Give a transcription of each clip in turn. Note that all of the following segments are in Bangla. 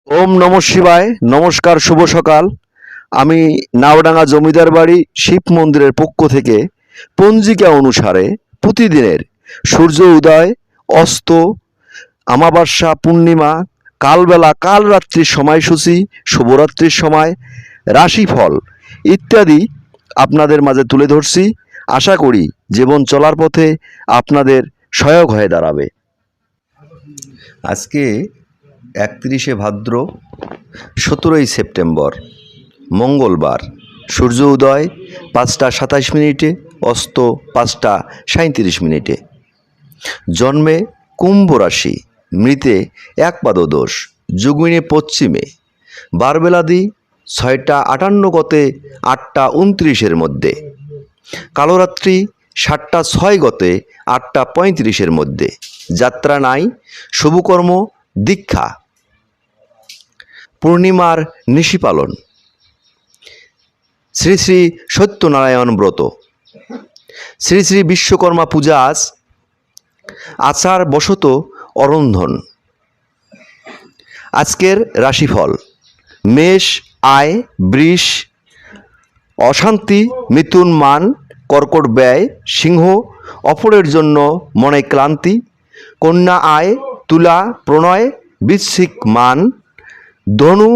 ওম নমঃ শিবায়। নমস্কার, শুভ সকাল। আমি নাওডাঙ্গা জমিদার বাড়ি শিব মন্দিরের পক্ষ থেকে পঞ্জিকা অনুসারে প্রতিদিনের সূর্য উদয়, অস্ত, আমাবস্যা, পূর্ণিমা, কালবেলা, কাল রাত্রির সময়সূচি, শুভরাত্রির সময়, রাশিফল ইত্যাদি আপনাদের মাঝে তুলে ধরছি। আশা করি জীবন চলার পথে আপনাদের সহায়ক হয়ে দাঁড়াবে। আজকে 31শে ভাদ্র, 17ই সেপ্টেম্বর, মঙ্গলবার। সূর্য উদয় 5টা 27 মিনিটে, অস্ত 5টা 37 মিনিটে। জন্মে কুম্ভ রাশি, মৃতে একপাদদোষ, যুগিনে পশ্চিমে, বারবেলাদি 6টা 58 গতে 8টা 29-এর মধ্যে, কালরাত্রি 7টা 6 গতে 8টা 35-এর মধ্যে। যাত্রা নাই, শুভকর্ম দীক্ষা, পূর্ণিমার নিশি পালন, শ্রী শ্রী সত্যনারায়ণ ব্রত, শ্রী শ্রী বিশ্বকর্মা পূজা আজ, আচার বশত অরন্ধন। আজকের রাশিফল: মেষ আয়, বৃষ অশান্তি, মিথুন মান, কর্কট ব্যয়, সিংহ অপরের জন্য মনে ক্লান্তি, কন্যা আয়, তুলা প্রণয়, বৃশ্চিক মান, ধনু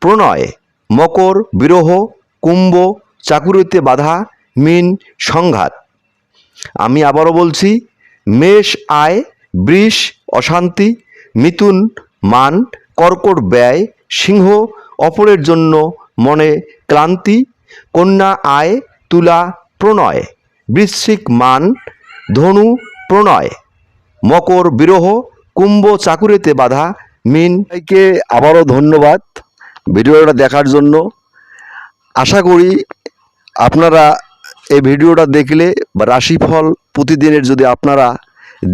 প্রণয়, মকর বিরহ, কুম্ভ চাকুরিতে বাধা, মীন সংঘাত। আমি আবারও বলছি: মেষ আয়, বৃষ অশান্তি, মিথুন মান, কর্কট ব্যয়, সিংহ অপরের জন্য মনে ক্লান্তি, কন্যা আয়, তুলা প্রণয়, বৃশ্চিক মান, ধনু প্রণয়, মকর বিরহ, কুম্ভ চাকুরিতে বাধা, মীন। সবাইকে আবারও ধন্যবাদ ভিডিওটা দেখার জন্য। আশা করি আপনারা এই ভিডিওটা দেখলে বা রাশিফল প্রতিদিনের যদি আপনারা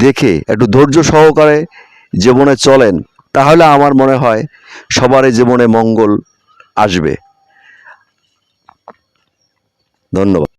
দেখে একটু ধৈর্য সহকারে জীবনে চলেন, তাহলে আমার মনে হয় সবারই জীবনে মঙ্গল আসবে। ধন্যবাদ।